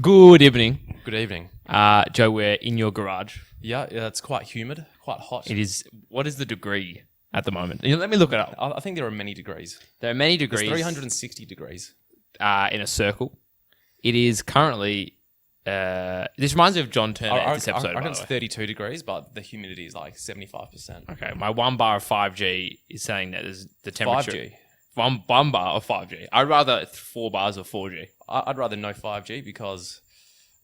Good evening. Good evening. Joe, we're in your garage. Yeah, it's quite humid, quite hot. It is. What is the degree at the moment? Let me look it up. I think there are many degrees. There are many degrees. It's 360 degrees. In a circle. It is currently... this reminds me of John Turner at this episode, I reckon it's by the way. 32 degrees, but the humidity is like 75%. Okay, my 1 bar of 5G is saying that there's the temperature... 5G? One bar of 5G. I'd rather 4 bars of 4G. I'd rather no 5G because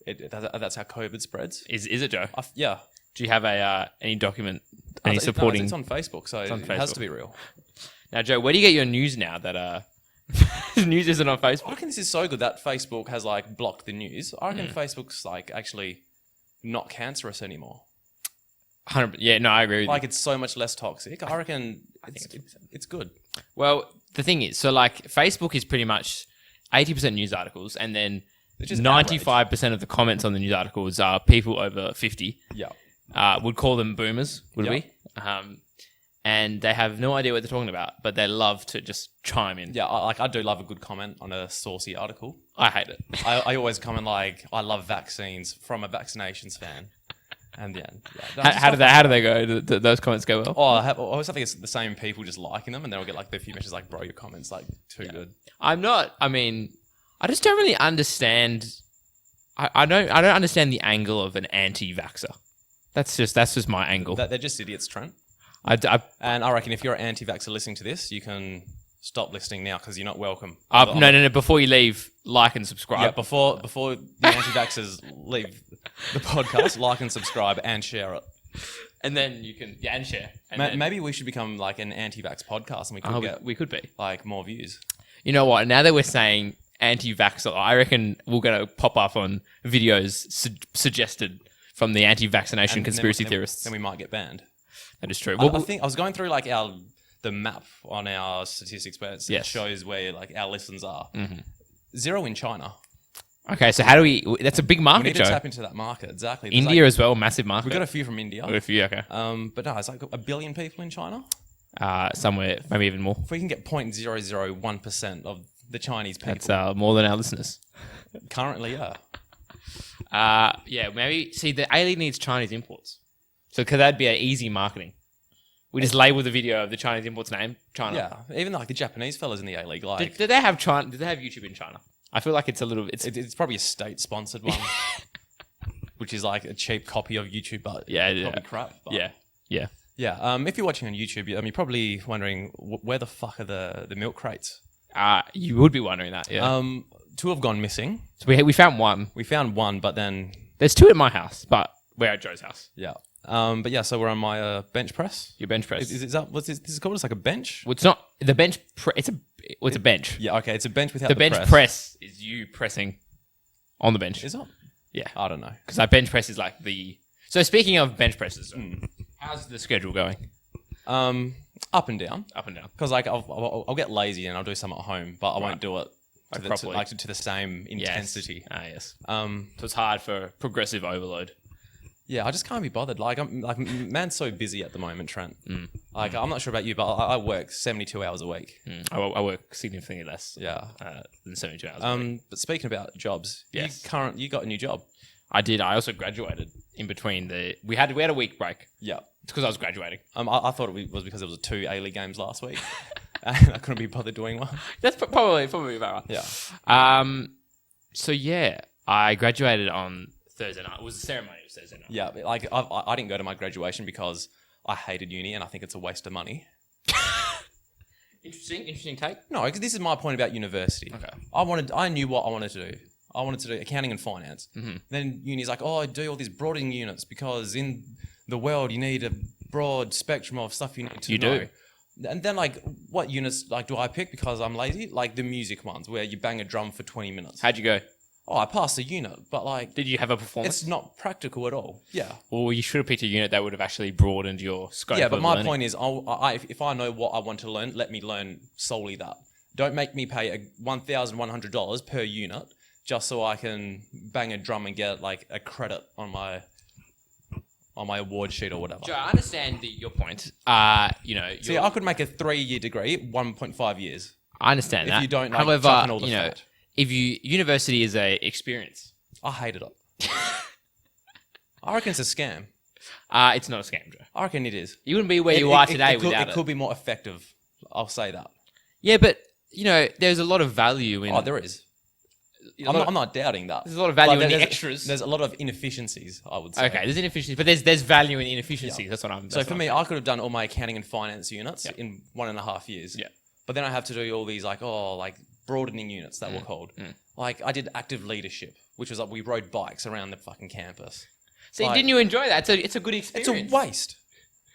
that's how COVID spreads. Is it, Joe? Yeah. Do you have any document, any supporting... It's on Facebook, so it has to be real. Now, Joe, where do you get your news now that news isn't on Facebook? I reckon this is so good that Facebook has like blocked the news. I reckon Facebook's like actually not cancerous anymore. 100%. Yeah, no, I agree with you. Like it's so much less toxic. I reckon it's good. Well, the thing is, so like Facebook is pretty much 80% news articles, and then Just 95% of the comments on the news articles are people over 50. Yeah. Would call them boomers, would we? And they have no idea what they're talking about, but they love to just chime in. Yeah, I do love a good comment on a saucy article. I hate it. I always comment like, I love vaccines from a vaccinations fan. And yeah. How do they go? Do those comments go well? Oh, I always think it's the same people just liking them, and then I'll get like the few messages like, bro, your comment's like too good. I just don't really understand. I don't understand the angle of an anti-vaxxer. That's just my angle. They're just idiots, Trent. And I reckon if you're an anti-vaxxer listening to this, you can stop listening now because you're not welcome. No. Before you leave, like and subscribe. Yeah, before the anti-vaxxers leave the podcast, like and subscribe and share it. And then you can and share. Maybe we should become like an anti-vax podcast, and we could be like more views. You know what? Now that we're saying anti-vaxxer, I reckon we're going to pop up on videos suggested from the anti-vaccination conspiracy theorists. Then we might get banned. That is true. I think I was going through like the map on our statistics where it shows where like our listens are. Mm-hmm. 0 in China. Okay, so how do we... That's a big market, We need Joe. to tap into that market, exactly. India as well, massive market. We've got a few from India. A few, okay. But no, it's like 1 billion people in China. Somewhere, maybe even more. If we can get 0.001% of the Chinese people... That's more than our listeners. Currently, yeah. Yeah, maybe... See, the A-League needs Chinese imports. So could that be an easy marketing? We just label the video of the Chinese imports name, China. Yeah, even like the Japanese fellas in the A-League. Like, Did they have YouTube in China? I feel like it's a little... It's probably a state-sponsored one, which is like a cheap copy of YouTube, but probably crap. But Yeah. Yeah, if you're watching on YouTube, you're probably wondering where the fuck are the milk crates? You would be wondering that, yeah. 2 have gone missing. So we found one. We found one, but then... There's 2 at my house, but we're at Joe's house. Yeah. But yeah, so we're on my bench press. Your bench press. Is that what's this? This is called? It's like a bench? Well, it's not the bench. It's a bench. Yeah, okay. It's a bench without the the bench press is you pressing on the bench. Is it? Yeah. I don't know. Because our bench press is like the... So speaking of bench presses, how's the schedule going? Up and down. Up and down. Because like I'll get lazy and I'll do some at home, but I won't do it properly. to the same intensity. Yes. So it's hard for progressive overload. Yeah, I just can't be bothered. Man's so busy at the moment, Trent. I'm not sure about you, but I work 72 hours a week. I work significantly less. Yeah. Than 72 hours a week. But speaking about jobs, yes. You got a new job. I did. I also graduated in between we had a week break. Yeah. It's because I was graduating. I thought it was because there was 2 A-League games last week. And I couldn't be bothered doing one. That's probably about right. Yeah. So yeah, I graduated on Thursday night. It was a ceremony. It was Thursday night. Yeah, but like I didn't go to my graduation because I hated uni and I think it's a waste of money. Interesting take. No, because this is my point about university. Okay. I knew what I wanted to do. I wanted to do accounting and finance. Mm-hmm. Then uni's like, I do all these broadening units because in the world you need a broad spectrum of stuff you need to know. You do. And then like, what units like do I pick because I'm lazy? Like the music ones where you bang a drum for 20 minutes. How'd you go? Oh, I passed the unit, but like... Did you have a performance? It's not practical at all. Yeah. Well, you should have picked a unit that would have actually broadened your scope. Yeah, but my point is, if I know what I want to learn, let me learn solely that. Don't make me pay $1,100 per unit just so I can bang a drum and get like a credit on my award sheet or whatever. Joe, I understand your point. See, I could make a 3-year degree, 1.5 years. I understand that. If you don't, however, chuck in all the fat. If university is a experience, I hated it. I reckon it's a scam. It's not a scam, Joe. I reckon it is. You wouldn't be where you are today it without it. It could be more effective. I'll say that. Yeah, but, there's a lot of value in... Oh, there is. I'm not doubting that. There's a lot of value in the there's extras. There's a lot of inefficiencies, I would say. Okay, there's inefficiencies, but there's value in inefficiencies. That's what I'm... So for me, I could have done all my accounting and finance units in 1.5 years. Yeah. But then I have to do all these broadening units that were called. Like I did active leadership, which was like we rode bikes around the fucking campus. See, didn't you enjoy that? It's a good experience. It's a waste.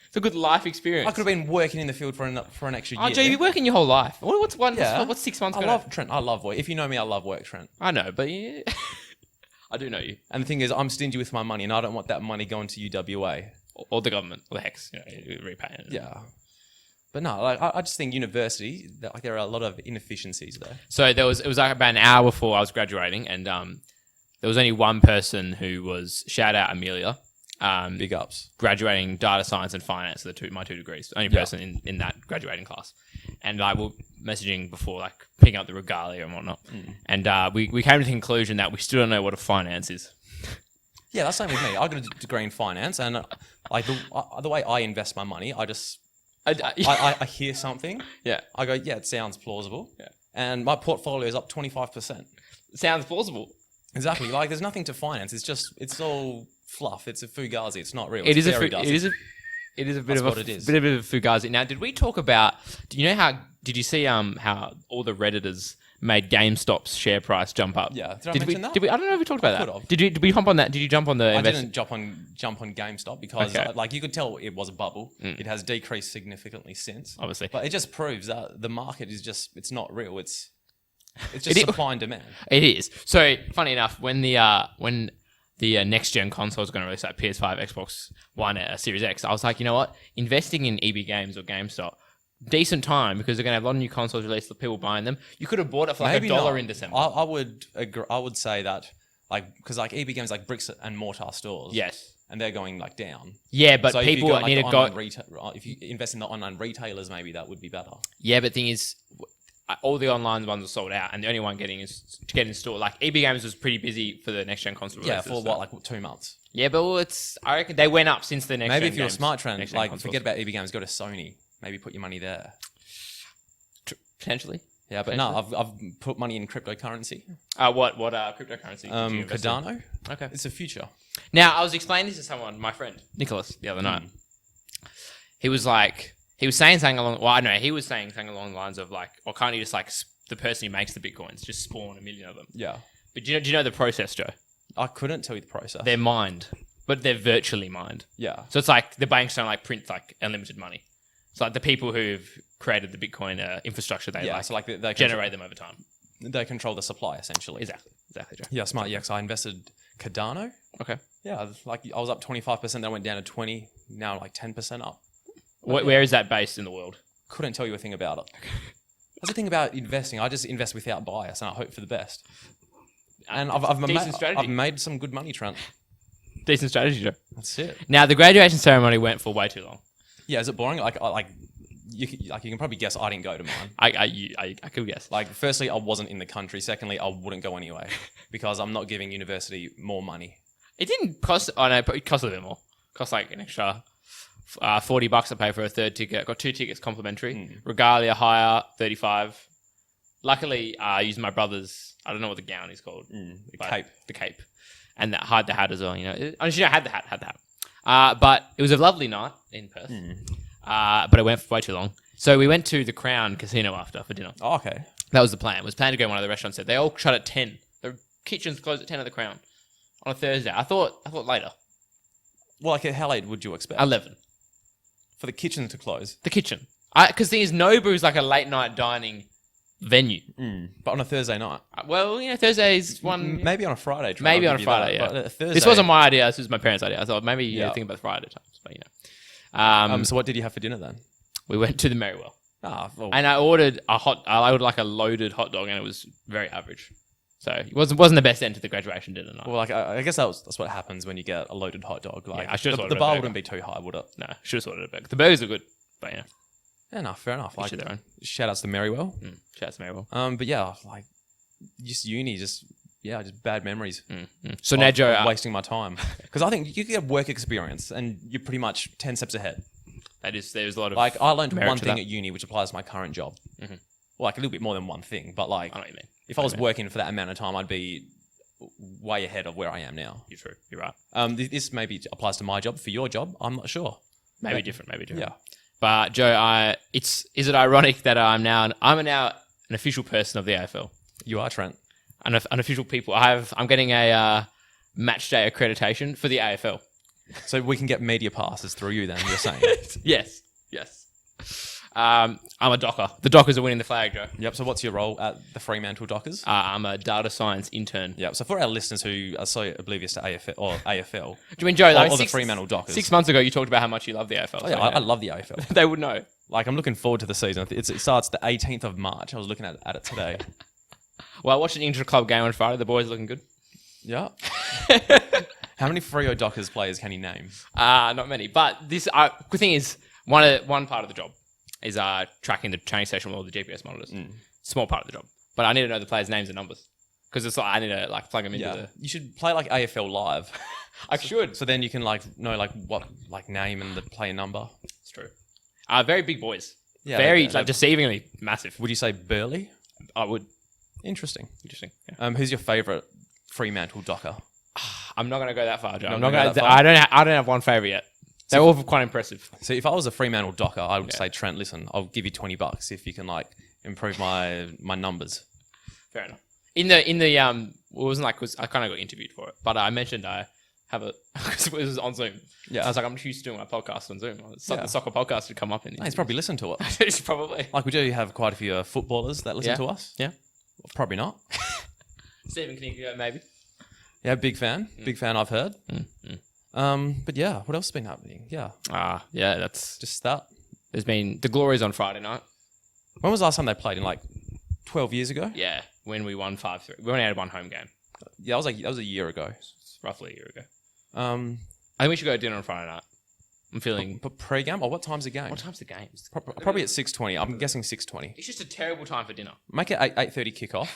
It's a good life experience. I could have been working in the field for an extra year. Oh, Joe, you've been working your whole life. What's 6 months? I love Trent. I love work. If you know me, I love work, Trent. I know, but yeah. I do know you. And the thing is, I'm stingy with my money, and I don't want that money going to UWA or the government or the HEX. Repay it. Yeah. But no, I just think university, there are a lot of inefficiencies there. So it was like about an hour before I was graduating, and there was only one person who was, shout out Amelia, big ups, graduating data science and finance, my two degrees. Only person in that graduating class. And we were messaging before, like picking up the regalia and whatnot. And we came to the conclusion that we still don't know what a finance is. Yeah, that's the same with me. I got a degree in finance, and the way I invest my money, I hear something. Yeah. I go, yeah, it sounds plausible. Yeah. And my portfolio is up 25%. Sounds plausible. Exactly. Like, there's nothing to finance. It's all fluff. It's a fugazi. It's not real. It is a bit of a fugazi. Now, did we talk about? Did you see how all the Redditors made GameStop's share price jump up? Yeah. Did I mention that? I don't know if we talked about that. Could've. Did we jump on that? Did you jump on the? I didn't jump on GameStop because you could tell it was a bubble. It has decreased significantly since. Obviously. But it just proves that the market is it's not real. It's just supply and demand. It is. So funny enough, when the next gen console is going to release, like PS5, Xbox One, Series X, I was like, you know what? Investing in EB Games or GameStop, decent time, because they're going to have a lot of new consoles released, the people buying them. You could have bought it for like $1 in December. I would agree. I would say that, because EB Games like bricks and mortar stores. Yes. And they're going down. Yeah, but so people need to go. If you invest in the online retailers, maybe that would be better. Yeah, but the thing is, all the online ones are sold out, and the only one getting is to get in store. Like EB Games was pretty busy for the next gen console. Yeah, for what, 2 months? Yeah, but I reckon they went up since the next. Maybe gen if you're games, a smart trend, consoles. forget about EB Games, go to Sony. Maybe put your money there. Potentially. Yeah, but no, I've put money in cryptocurrency. What cryptocurrency? Cardano. Okay, it's the future. Now I was explaining this to someone, my friend Nicholas, the other night. He was saying something along. Well, I don't know. He was saying something along the lines of like, or can't you just like the person who makes the bitcoins just spawn 1 million of them? Yeah. But do you know the process, Joe? I couldn't tell you the process. They're mined, but they're virtually mined. Yeah. So it's like the banks don't like print like unlimited money. It's like the people who've created the Bitcoin infrastructure, they they generate them over time. They control the supply essentially. Exactly, Joe. Yeah, smart. Yeah, because I invested Cardano. Okay. Yeah, I was up 25%, then I went down to 20. Now 10% up. Where is that based in the world? Couldn't tell you a thing about it. That's the thing about investing. I just invest without bias, and I hope for the best. And I've made some good money, Trent. Decent strategy, Joe. That's it. Now the graduation ceremony went for way too long. Yeah, is it boring? You can probably guess I didn't go to mine. I could guess. Firstly, I wasn't in the country. Secondly, I wouldn't go anyway because I'm not giving university more money. It didn't cost. Oh no, it cost a bit more. It cost like an extra $40 to pay for a third ticket. Got 2 tickets complimentary. Regalia hire $35. Luckily, I used my brother's. I don't know what the gown is called. The cape, and that had the hat as well. I had the hat. But it was a lovely night in Perth. But it went for way too long. So we went to the Crown Casino after for dinner. Oh, okay. That was the plan. It was planned to go to one of the restaurants there. They all shut at 10. The kitchens closed at 10 at the Crown on a Thursday. I thought later. Well, how late would you expect? 11. For the kitchen to close? The kitchen. Because the thing is, Nobu's like a late night dining venue. But on a Thursday night? Well, Thursday's one... Maybe on a Friday. Maybe on a Friday, yeah. But Thursday... This wasn't my idea. This was my parents' idea. I thought maybe think about the Friday times. But, so what did you have for dinner then? We went to the Merriwell. Well. And I ordered like a loaded hot dog, and it was very average. So it wasn't the best end to the graduation dinner night. Well, I guess that's what happens when you get a loaded hot dog. I should have the bar wouldn't be too high, would it? No, should have ordered a burger. The burgers are good, but fair enough. Each their own. Shout outs to Merriwell. Shout outs to Merriwell. But yeah, just uni, just just bad memories. So now, Joe, Wasting my time. Because I think you get work experience and you're pretty much 10 steps ahead. there's a lot of Like, I learned merit one to thing that. at uni, which applies to my current job. Well, like, a little bit more than one thing. But, like, I know what you mean. if I was working for that amount of time, I'd be way ahead of where I am now. You're true. You're right. This maybe applies to my job. For your job, I'm not sure. Maybe different. Yeah. But Joe, is it ironic that I'm now an official person of the AFL, You are, Trent. an official people. I'm getting a match day accreditation for the AFL. So we can get media passes through you then, you're saying? Yes. I'm a docker. The Dockers are winning the flag, Joe. Yep. So what's your role at the Fremantle Dockers? I'm a data science intern. Yep. So for our listeners who are so oblivious to AFL, Do you mean, Joe? or the Fremantle Dockers. 6 months ago, you talked about how much you love the AFL. Oh, yeah, I love the AFL. They would know. Like, I'm looking forward to the season. It starts the 18th of March. I was looking at it today. Well, I watched an inter-club game on Friday. The boys are looking good. Yeah. How many Freo Dockers players can you name? Not many. But this good thing is, one part of the job is tracking the training session with all the GPS monitors. Small part of the job. But I need to know the players' names and numbers. Because it's like, I need to plug them into the... You should play like AFL Live. I should. So then you can know what name and the player number. It's true. Very big boys. Yeah, Very deceivingly massive. Would you say Burley? I would. Interesting. Yeah. Who's your favourite Fremantle Docker? I'm not going to go that far, Joe. Not I'm not gonna going. go that far? I don't have one favourite yet. They're all quite impressive. So if I was a Fremantle Docker, I would say, Trent, listen, I'll give you $20 if you can improve my numbers. Fair enough. In the it wasn't cause I kind of got interviewed for it, but I mentioned I have because it was on Zoom. Yeah. I was like, I'm used to doing my podcast on Zoom. The Sokkah Podcast would come up in. He's probably listened to it. It's probably. Like, we do have quite a few footballers that listen to us. Yeah. Well, probably not. Stephen Knick, maybe. Yeah, big fan. Big fan, I've heard. But yeah, what else has been happening? Yeah. Yeah, that's... Just that. There's been... The Glory's on Friday night. When was the last time they played? In 12 years ago? Yeah, when we won 5-3. We only had one home game. Yeah, that was a year ago. It's roughly a year ago. I think we should go to dinner on Friday night. I'm feeling... But pre-game? Or what time's the game? What time's the game? Probably at 6:20. I'm guessing 6:20. It's just a terrible time for dinner. Make it 8:30 kickoff.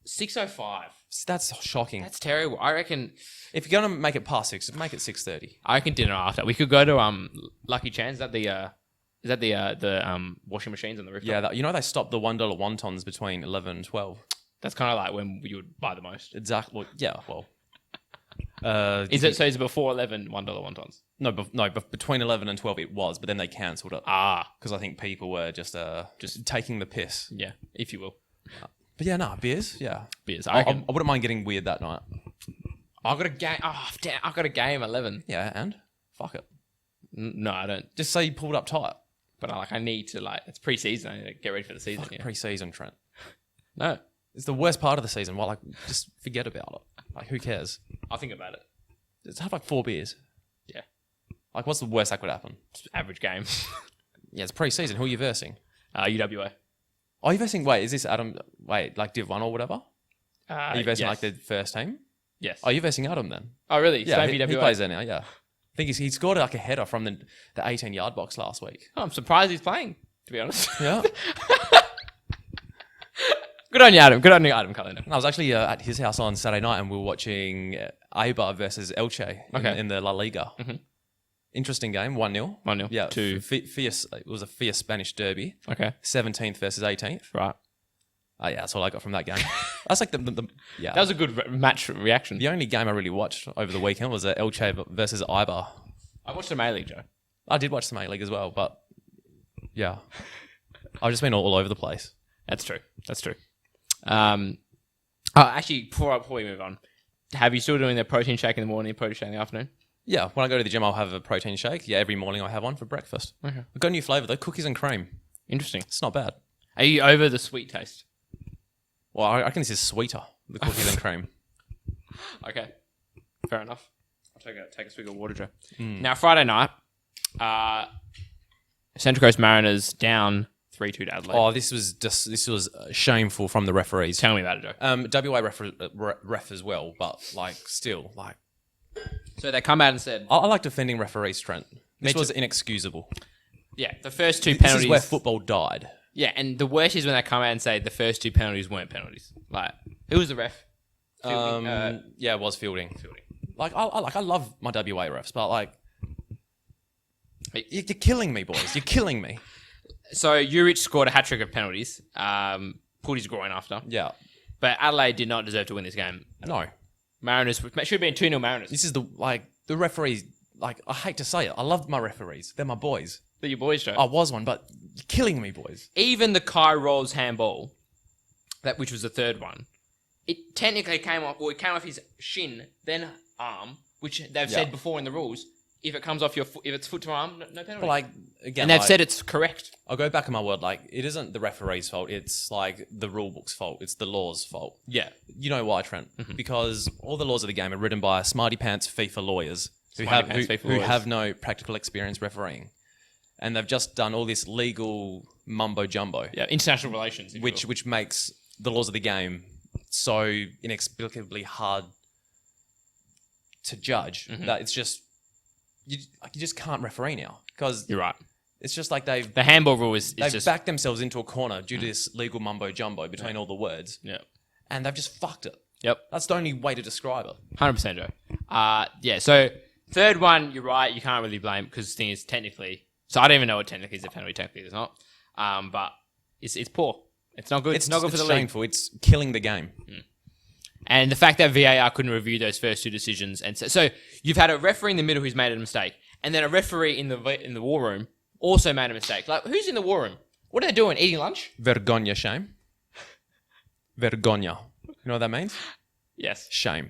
6:05. That's shocking. That's terrible. I reckon... If you're going to make it past 6, make it 6:30. I reckon dinner after. We could go to Lucky Chan's. Is that the washing machines on the rooftop? Yeah, they stopped the $1 wontons between 11 and 12. That's kind of like when you would buy the most. Exactly. Well, yeah, well. Is it before 11 $1 wontons? No, but between 11 and 12 it was, but then they cancelled it. Because I think people were just taking the piss. Yeah, if you will. But yeah, beers. Yeah, beers. I wouldn't mind getting weird that night. I got a game. Oh damn! I got a game 11. Yeah, and fuck it. No, I don't. Just say you pulled up tight. But I need to it's pre-season. I need to get ready for the season. Yeah. Pre-season, Trent. No, it's the worst part of the season. Well, just forget about it. Who cares? I'll think about it. Just have 4 beers. Yeah. What's the worst that could happen? Just average game. Yeah, it's pre-season. Who are you versing? UWA. Oh, you're versing. Wait, is this Adam? Wait, Div 1 or whatever? Are you versing yes. the first team? Yes. Oh, you're versing Adam then? Oh, really? Yeah, Same he plays there now. Yeah. I think he scored a header from the 18-yard box last week. Oh, I'm surprised he's playing, to be honest. Yeah. Good on you, Adam. Good on you, Adam Cullen. I was actually at his house on Saturday night and we were watching Eibar versus Elche in the La Liga. Mm-hmm. Interesting game, 1-0. 1-0. Yeah, fierce. It was a fierce Spanish derby. Okay. 17th versus 18th. Right. Yeah, that's all I got from that game. That's like yeah. That was a good match reaction. The only game I really watched over the weekend was Elche versus Eibar. I watched the A-League, Joe. I did watch the A-League as well, but yeah. I've just been all over the place. That's true. Actually, before we move on, have you still doing the protein shake in the morning, protein shake in the afternoon? Yeah, when I go to the gym, I'll have a protein shake. Yeah, every morning I have one for breakfast. Okay. I've got a new flavour though, cookies and cream. Interesting. It's not bad. Are you over the sweet taste? Well, I reckon this is sweeter, the cookies and cream. Okay, fair enough. I'll take a swig of water, Joe. Now, Friday night, Central Coast Mariners down 3-2 to Adelaide. Oh, this was shameful from the referees. Tell me about it, Joe. WA ref as well, but still. So they come out and said... I like defending referees, Trent. This was inexcusable. Yeah, the first 2 This penalties... is where football died. Yeah, and the worst is when they come out and say the first 2 penalties weren't penalties. Like, who was the ref? Yeah, it was Fielding. Like, I love my WA refs, but like, you're killing me, boys. You're killing me. So Juric scored a hat-trick of penalties. Pulled his groin after. Yeah. But Adelaide did not deserve to win this game. No. Mariners should have been 2-0 Mariners. This is the referees. Like, I hate to say it, I love my referees. They're my boys. They're your boys, Joe. I was one, but you're killing me, boys. Even the Kai Rolls handball, which was the third one, it technically came off. Well, it came off his shin, then arm, which they've said before in the rules. If it comes off your foot, if it's foot to arm, no penalty. But like, again, and they've said it's correct. I'll go back on my word. Like, it isn't the referee's fault. It's like the rule book's fault. It's the law's fault. Yeah. You know why, Trent? Because all the laws of the game are written by smarty pants FIFA lawyers who have no practical experience refereeing, and they've just done all this legal mumbo jumbo. Yeah, international relations, which makes the laws of the game so inexplicably hard to judge that it's just you just can't referee now because you're right. It's just like the handball rule is they've just backed themselves into a corner due to this legal mumbo jumbo between all the words. Yeah, and they've just fucked it. Yep, that's the only way to describe it. 100%, Joe. Yeah. So third one, you're right. You can't really blame because the thing is technically. So I don't even know what technically is a penalty. Technically, it's not. But it's poor. It's not good. It's not good for the league. It's shameful. It's killing the game. And the fact that VAR couldn't review those first 2 decisions, and so you've had a referee in the middle who's made a mistake, and then a referee in the war room also made a mistake. Like, who's in the war room? What are they doing? Eating lunch? Vergonha, shame. Vergonha. You know what that means? Yes. Shame.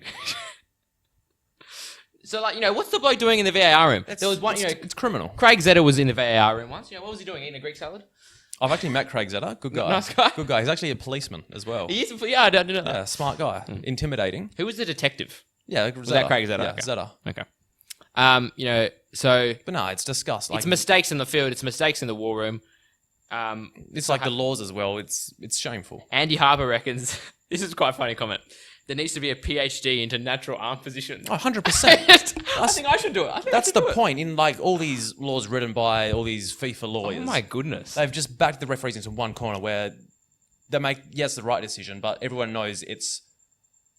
So, like, what's the bloke doing in the VAR room? There was one, it's criminal. Craig Zeta was in the VAR room once. What was he doing? Eating a Greek salad? I've actually met Craig Zeta. Good guy. Nice guy. Good guy. He's actually a policeman as well. He is? Yeah, I didn't know that. Yeah, smart guy. Intimidating. Who was the detective? Yeah, was that Craig Zeta? Yeah, okay. Zeta. Okay. So... But no, it's disgusting. It's mistakes in the field. It's mistakes in the war room. It's like the laws as well. It's shameful. Andy Harper reckons... This is quite a funny comment. There needs to be a PhD into natural arm position. 100%. I think I should do it. That's the point in like all these laws written by all these FIFA lawyers. Oh my goodness. They've just backed the referees into one corner where they make, yes, the right decision, but everyone knows it's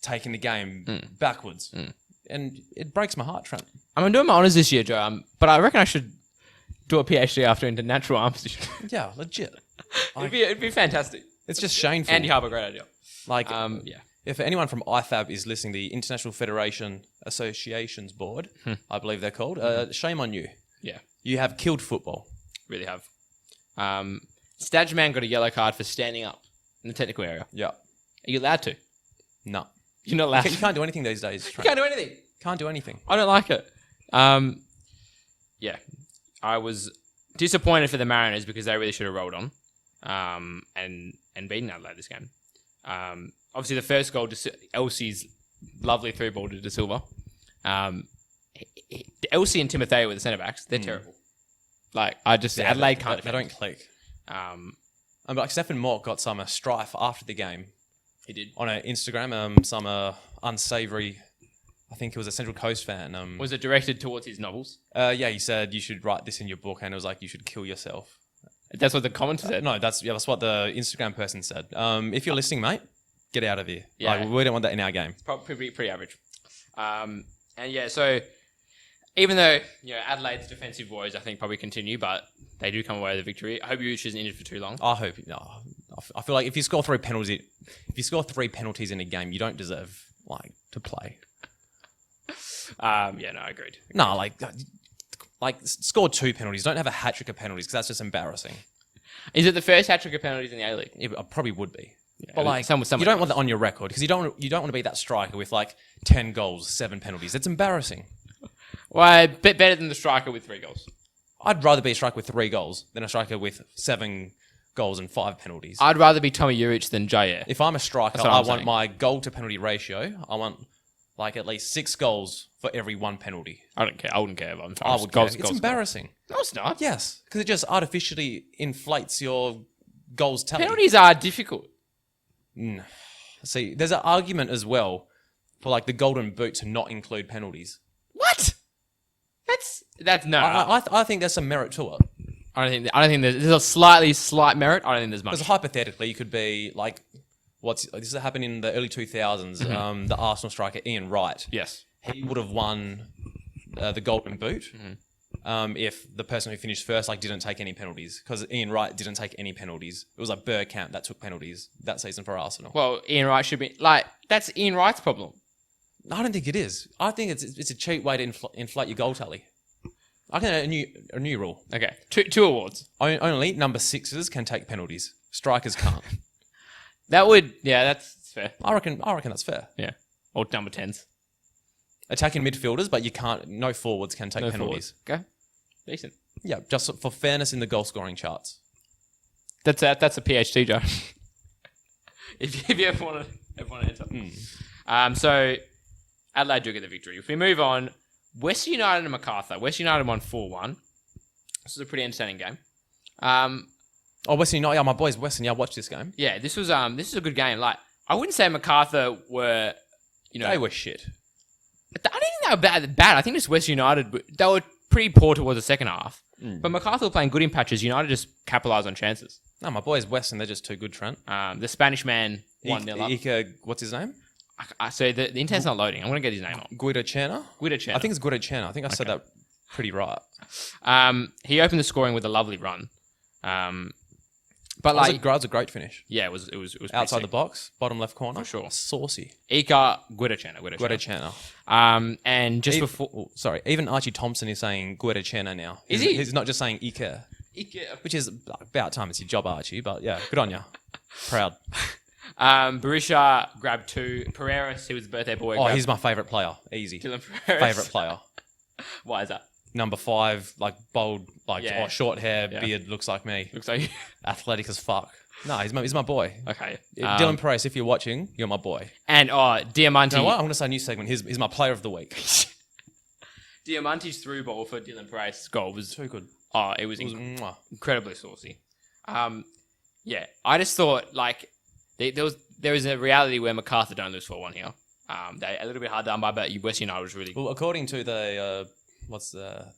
taking the game backwards. And it breaks my heart, Trent. I'm doing my honours this year, Joe, but I reckon I should do a PhD after into natural arm position. Yeah, legit. It'd be fantastic. It's just shameful. Andy Harper, great idea. Like, yeah. If anyone from IFAB is listening, the International Federation Associations Board, I believe they're called, shame on you. Yeah. You have killed football. Really have. Stagman got a yellow card for standing up in the technical area. Yeah. Are you allowed to? No. You're not allowed You can't do anything these days. You can't do anything. Can't do anything. I don't like it. Yeah. I was disappointed for the Mariners because they really should have rolled on and beaten Adelaide this game. Obviously, the first goal, Elsie's lovely through ball to De Silva. Elsie and Timotheo were the centre backs. They're terrible. Like, Adelaide can't. They don't click. But like Stephen Mork got some strife after the game. He did on Instagram. Some unsavoury. I think he was a Central Coast fan. Was it directed towards his novels? Yeah, he said you should write this in your book, and it was like you should kill yourself. That's what the commenter said. No, that's what the Instagram person said. If you're listening, mate, get out of here. Yeah. Like, we don't want that in our game. It's probably pretty average. And yeah, so even though Adelaide's defensive woes I think probably continue, but they do come away with a victory. I hope Uch isn't injured for too long. I hope no. I feel like if you score three penalties in a game, you don't deserve to play. Yeah, no, agreed. No, like score 2 penalties. Don't have a hat trick of penalties because that's just embarrassing. Is it the first hat trick of penalties in the A-League? It probably would be. Yeah, but you don't want that on your record because you don't want to be that striker with 10 goals, 7 penalties. It's embarrassing. Well, better than the striker with 3 goals. I'd rather be a striker with 3 goals than a striker with 7 goals and 5 penalties. I'd rather be Tommy Juric than Jair. If I'm a striker, I want my goal to penalty ratio. I want at least 6 goals for every 1 penalty. I don't care. I wouldn't care. I would care. It's embarrassing. No, it's not. Yes, because it just artificially inflates your goals tally. Penalties are difficult. See, there's an argument as well for the golden boot to not include penalties. What? That's no. I think there's some merit to it. I don't think there's a slight merit. I don't think there's much. Because hypothetically, you could be like, this happened in the early 2000s. The Arsenal striker Ian Wright. Yes. He would have won the Golden Boot if the person who finished first didn't take any penalties. Because Ian Wright didn't take any penalties. It was like Bergkamp that took penalties that season for Arsenal. Well, Ian Wright should be that's Ian Wright's problem. I don't think it is. I think it's a cheap way to inflate your goal tally. I can a new rule. Okay, two awards. Only number 6s can take penalties. Strikers can't. That's fair. I reckon that's fair. Yeah, or number 10s. Attacking midfielders, but you can't. No forwards can take penalties. Okay, decent. Yeah, just for fairness in the goal scoring charts. That's a PhD, Joe. if you ever want to enter. So Adelaide do get the victory. If we move on, Western United and Macarthur. Western United won 4-1. This was a pretty entertaining game. Western United. Yeah, my boys Western. Yeah, I watched this game. Yeah, this is a good game. I wouldn't say Macarthur were, they were shit. I don't think they were bad. I think just Western United, they were pretty poor towards the second half. But Macarthur were playing good in patches. United just capitalised on chances. No, my boys Western. They're just too good, Trent. The Spanish man 1-0 up. Ika, what's his name? So the internet's not loading. I'm going to get his name up. Guido Chena? I think it's Guido Chena. I think I said that pretty right. He opened the scoring with a lovely run. But it was a great finish. Yeah, it was outside the box, bottom left corner. For sure. Saucy. Ika Guido Chena. And just before... even Archie Thompson is saying Guido Chena now. Is he? He's not just saying Ika. Which is about time. It's your job, Archie. But yeah, good on you. Proud. Barisha grabbed 2. Pereiras, he was the birthday boy. He's my favourite player. Easy. Dylan Pereiras. Favourite player. Why is that? Number 5, bold, short hair, beard, looks like me. Looks like you. Athletic as fuck. No, he's my boy. Okay. Dylan Pereiras, if you're watching, you're my boy. And Diamante. You know what? I'm going to say a new segment. He's my player of the week. Diamante's through ball for Dylan Pereiras' goal was too good. It was incredibly saucy. Yeah, I just thought there was a reality where Macarthur don't lose 4-1 here. They're a little bit hard done by, but Western United was really... Well, according to the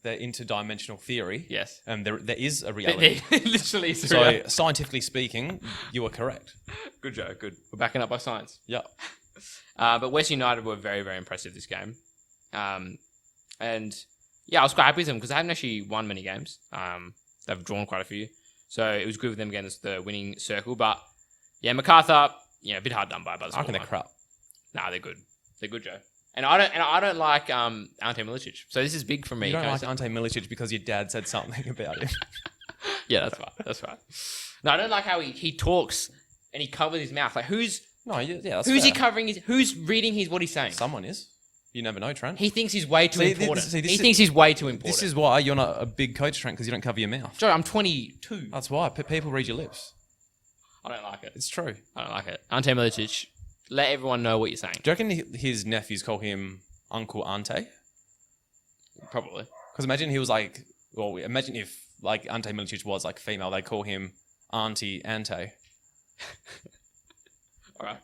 their interdimensional theory, yes, there is a reality. Literally is a reality. Scientifically speaking, you are correct. Good, Joe. Good. We're backing up by science. Yeah. But Western United were very, very impressive this game. And yeah, I was quite happy with them because they haven't actually won many games. They've drawn quite a few. So it was good with them getting the winning circle. But yeah, Macarthur, a bit hard done by. But I reckon they're crap. Nah, they're good. They're good, Joe. And I don't like Ante Milicic. So this is big for me. You don't like Ante Milicic because your dad said something about him. Yeah, that's right. No, I don't like how he talks and he covers his mouth. Who's that's who's fair. he covering? Who's reading what he's saying? Someone is. You never know, Trent. He thinks he's way too important. He thinks he's way too important. This is why you're not a big coach, Trent, because you don't cover your mouth. Joe, I'm 22. That's why. People read your lips. I don't like it. It's true. I don't like it. Ante Milicic, let everyone know what you're saying. Do you reckon his nephews call him Uncle Ante? Probably. Because imagine he was imagine if Ante Milicic was female, they call him Auntie Ante. All right.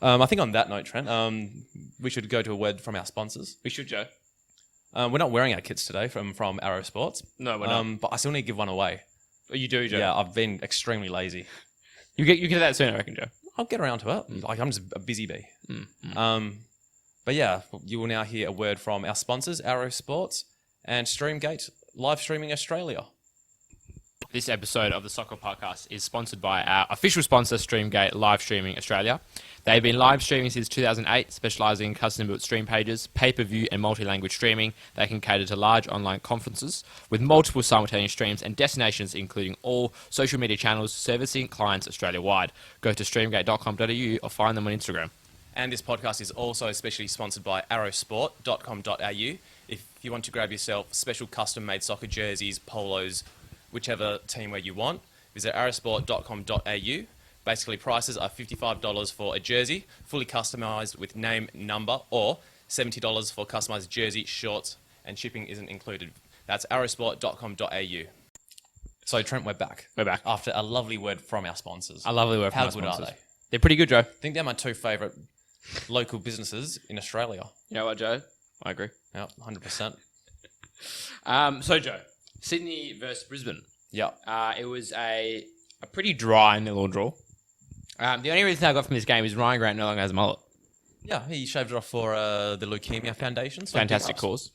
I think on that note, Trent, we should go to a word from our sponsors. We should, Joe. We're not wearing our kits today from Arrow Sports. No, we're not. But I still need to give one away. Oh, you do, Joe? Yeah, I've been extremely lazy. You get that soon, I reckon, Joe. I'll get around to it. I'm just a busy bee. But yeah, you will now hear a word from our sponsors, Arrow Sports and Streamgate, live streaming Australia. This episode of the Sokkah Podcast is sponsored by our official sponsor, Streamgate Live Streaming Australia. They've been live streaming since 2008, specialising in custom-built stream pages, pay-per-view and multi-language streaming. They can cater to large online conferences with multiple simultaneous streams and destinations, including all social media channels, servicing clients Australia-wide. Go to streamgate.com.au or find them on Instagram. And this podcast is also especially sponsored by arrowsport.com.au. If you want to grab yourself special custom-made soccer jerseys, polos, whichever teamwear you want, visit arrowsport.com.au. Basically, prices are $55 for a jersey, fully customised with name, number, or $70 for customised jersey, shorts, and shipping isn't included. That's arrowsport.com.au. So, Trent, we're back. We're back. After a lovely word from our sponsors. A lovely word from our sponsors. How good are they? They're pretty good, Joe. I think they're my 2 favourite local businesses in Australia. You know what, Joe? I agree. Yeah, 100%. So, Joe, Sydney versus Brisbane. Yeah. It was a pretty dry 0-0 draw. The only reason I got from this game is Ryan Grant no longer has a mullet. Yeah, he shaved it off for the Leukemia Foundation. So Fantastic cause.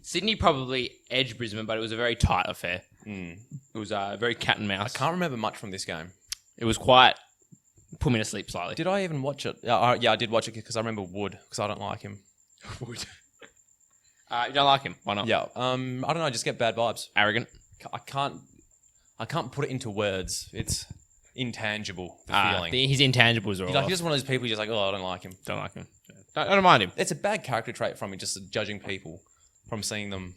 Sydney probably edged Brisbane, but it was a very tight affair. It was very cat and mouse. I can't remember much from this game. It was quite... Put me to sleep slightly. Did I even watch it? Yeah, I did watch it because I remember Wood, because I don't like him. Wood. You don't like him? Why not? Yeah. I don't know. I just get bad vibes. Arrogant? I can't put it into words. It's intangible, the feeling. His intangibles are all He's just one of those people you're just like, oh, I don't like him. Don't like him. I don't mind him. It's a bad character trait from me, just judging people from seeing them.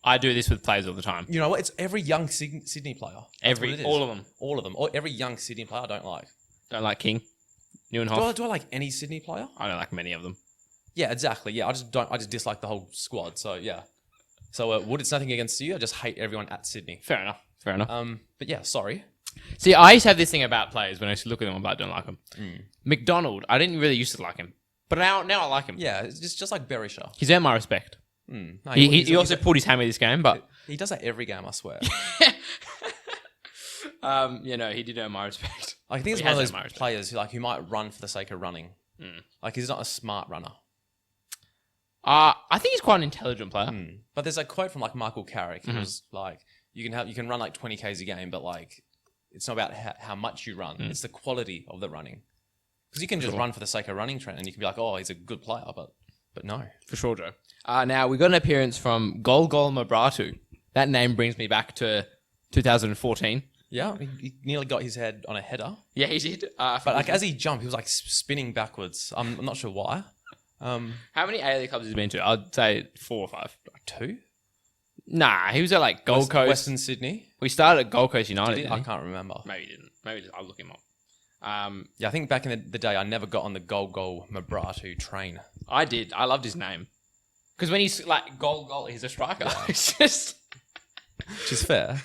I do this with players all the time. You know what? It's every young Sydney player. All of them. All of them. Every young Sydney player I don't like. Don't like King. Neuenhoff. Do I like any Sydney player? I don't like many of them. Yeah, exactly. Yeah, I just dislike the whole squad. So yeah. So Wood, it's nothing against you. I just hate everyone at Sydney. Fair enough. But yeah, sorry. See, I used to have this thing about players when I used to look at them, but I don't like them. McDonald, I didn't really used to like him, but now I like him. Yeah, it's just like Berisha. He's earned my respect. No, He also pulled his hammer this game, but he does that every game. I swear. He did earn my respect. I think he's one of those players who might run for the sake of running. Like he's not a smart runner. I think he's quite an intelligent player. But there's a quote from like Michael Carrick. He was like, you can run like 20 k's a game, but like it's not about how much you run. It's the quality of the running. Because you can just run for the sake of running, Trent, and you can be like, oh, he's a good player, but no. For sure, Joe. Now, we got an appearance from Golgol Mabratu. That name brings me back to 2014. Yeah, he nearly got his head on a header. Yeah, he did. But like as he jumped, he was like spinning backwards. I'm not sure why. How many A-League clubs has he been to? I'd say 4 or 5. 2? Nah, he was at like Gold Coast. Western Sydney. We started at Gold Coast United. I can't remember. Maybe he didn't. Maybe I'll look him up. Yeah, I think back in the day, I never got on the Golgol Mabratu train. I did. I loved his name. Because when he's like Golgol, he's a striker. Yeah. It's just... Which is fair.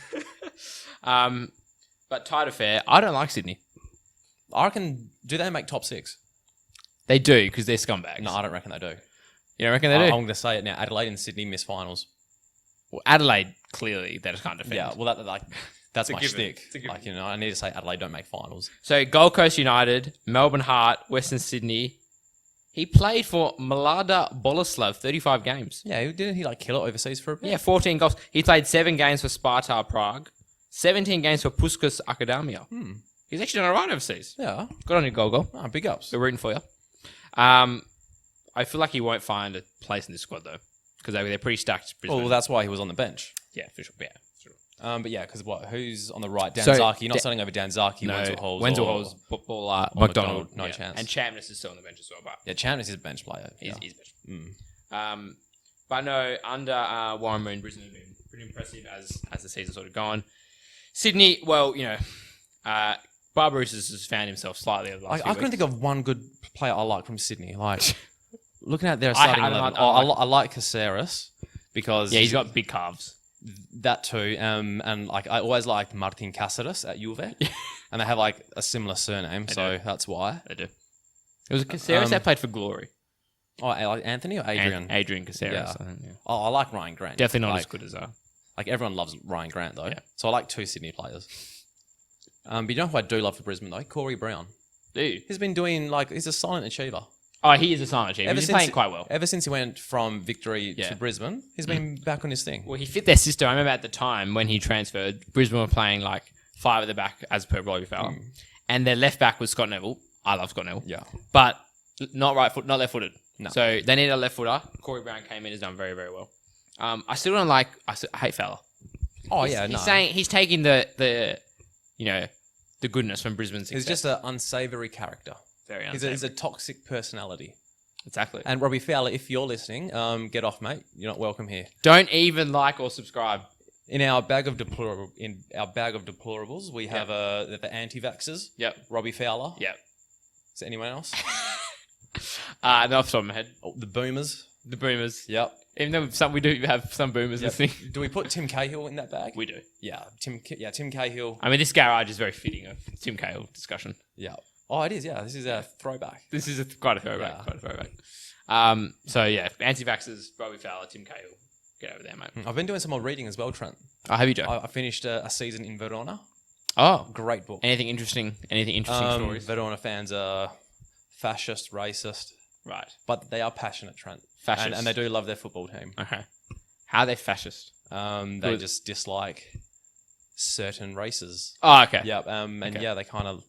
But tight affair, I don't like Sydney. I reckon, do they make top 6? They do, because they're scumbags. No, I don't reckon they do. You don't reckon they do? I'm going to say it now. Adelaide and Sydney miss finals. Well, Adelaide, clearly, they just can't defend. Yeah, well, that's my shtick. Like, I need to say Adelaide don't make finals. So, Gold Coast United, Melbourne Heart, Western Sydney. He played for Mlada Boleslav, 35 games. Yeah, didn't he kill it overseas for a bit? Yeah, 14 goals. He played 7 games for Sparta Prague, 17 games for Puskas Akademia. He's actually done all right overseas. Yeah. Good on you, Golgol. Oh, big ups. We're rooting for you. I feel like he won't find a place in this squad, though, because they're pretty stacked. Brisbane. Well, that's why he was on the bench. Yeah, for sure. Yeah, for sure. But yeah, because who's on the right? Danzaki. You're not starting over Danzaki. No, Wenzel Halls, McDonald. No chance. And Chamness is still on the bench as well. But yeah, Chamness is a bench player. He's bench. But no, under Warren Moon, Brisbane has been pretty impressive as the season's sort of gone. Sydney, well, Barbarouses has found himself slightly over the last few weeks. couldn't think of one good player I like from Sydney. Looking at their starting 11, I like Caceres because he's got big calves. That too, and I always liked Martin Caceres at Juve, and they have a similar surname, that's why they do. It was Caceres that played for Glory. Oh, Anthony or Adrian? Adrian Caceres. Yeah. I think, yeah. Oh, I like Ryan Grant. Definitely not as good as everyone loves Ryan Grant though. Yeah. So I like 2 Sydney players. But you know who I do love for Brisbane though? Corey Brown. Dude, he's been doing he's a silent achiever. Oh, he is a silent achiever. He's playing quite well. Ever since he went from Victory to Brisbane, he's been back on his thing. Well, he fit their system. I remember at the time when he transferred, Brisbane were playing 5 at the back as per Robbie Fowler. And their left back was Scott Neville. I love Scott Neville. Yeah. But not left-footed. No. So they need a left footer. Corey Brown came in, has done very, very well. I still don't I hate Fowler. Oh, He's saying he's taking the goodness from Brisbane's success. He's just an unsavoury character. Very unsavoury. He's a toxic personality. Exactly. And Robbie Fowler, if you're listening, get off, mate. You're not welcome here. Don't even like or subscribe. In our bag of deplorables, we have the anti-vaxxers. Yep. Robbie Fowler. Yep. Is there anyone else? No, off the top of my head. Oh, the Boomers. The Boomers. Yep. Even though we do have some Boomers listening. Do we put Tim Cahill in that bag? We do. Yeah. Tim Cahill. I mean, this garage is very fitting of Tim Cahill discussion. Yeah. Oh, it is. Yeah. This is a throwback. This is quite a throwback. Yeah. Quite a throwback. So yeah, anti-vaxxers, Robbie Fowler, Tim Cahill. get over there, mate. I've been doing some more reading as well, Trent. Oh, have you, Joe? I finished a season in Verona. Oh, Great book. anything interesting? Stories? Verona fans are fascist, racist, Right. but they are passionate, Trent. Fascist. And they do love their football team. Okay. How are they fascist? They just dislike certain races. Oh, okay. Yeah, and Okay. yeah, they kind of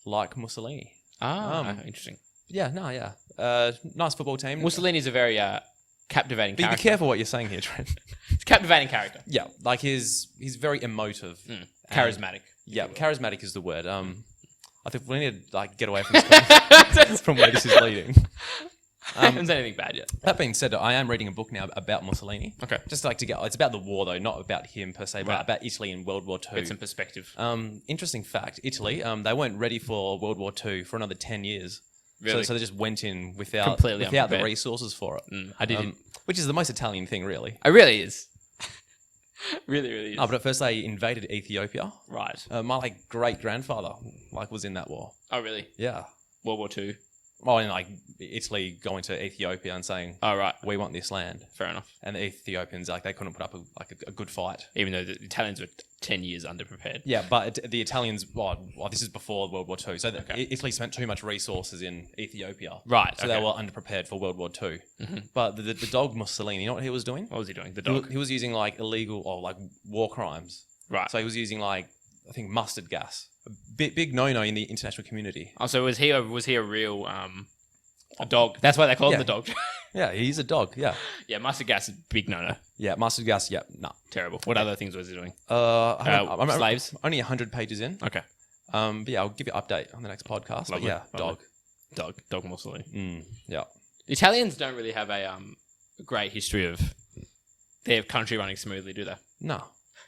like Mussolini. Interesting. Yeah, nice football team. Mussolini's a very captivating Be character. careful what you're saying here, Trent. It's a captivating character. Yeah, like he's very emotive. Charismatic. Yeah, charismatic is the word. I think we need to get away from this from where this is leading. I haven't said anything bad yet. That being said, I am reading a book now about Mussolini. Okay. Just to get, it's about the war though, not about him per se, but Right. about Italy in World War II. Get some perspective. Interesting fact: Italy, they weren't ready for World War II for another 10 years. Really? So they just went in without Completely the unprepared. resources for it. I didn't. Which is the most Italian thing, really. It really is. really is. No, but at first they invaded Ethiopia. Right. My great grandfather was in that war. Oh, really? Yeah. World War II. Well, and Italy going to Ethiopia and saying, Oh, right. "We want this land," Fair enough. and the Ethiopians they couldn't put up a good fight. Even though the Italians were 10 years underprepared. Yeah, but the Italians. Well, this is before World War II, so Italy spent too much resources in Ethiopia. Right. So they were underprepared for World War II. But the dog Mussolini, you know what he was doing? What was he doing? The dog. He was using illegal or war crimes. Right. So he was using I think mustard gas. A big no-no in the international community. Oh, so was he a real a dog? That's why they call him Yeah. the dog. Yeah, he's a dog. Yeah, Yeah, mustard gas is big no-no. yeah, mustard gas. Yeah, no. Terrible. What other things was he doing? I'm Slaves? Only 100 pages in. Okay. But yeah, I'll give you an update on the next podcast. But Lovely, yeah, lovely. Dog Mussolini. Yeah. The Italians don't really have a great history of their country running smoothly, do they? No.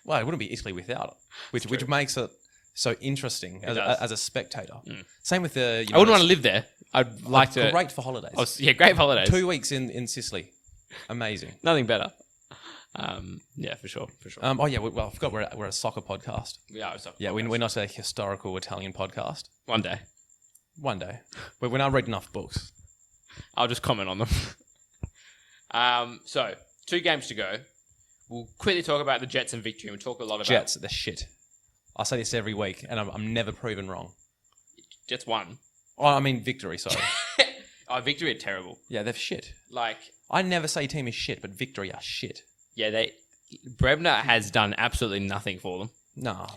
Well, it wouldn't be Italy without it, which makes it so interesting does. as a spectator. Same with the. I wouldn't want to live there. I'd like to. Great for holidays. Great for holidays. 2 weeks in Sicily. Amazing. Nothing better. Yeah, for sure. Oh yeah. Well, I forgot we're a Sokkah podcast. Yeah, We're not a historical Italian podcast. one day. One day, but when I read enough books. I'll just comment on them. So 2 games to go. We'll quickly talk about the Jets and victory. We'll talk a lot about Jets, the shit. I say this every week, and I'm never proven wrong. Jets won. Oh, I mean victory. Sorry. Victory are terrible. Yeah, they're shit. Like, I never say team is shit, but victory are shit. yeah, Brebner has done absolutely nothing for them. Nah.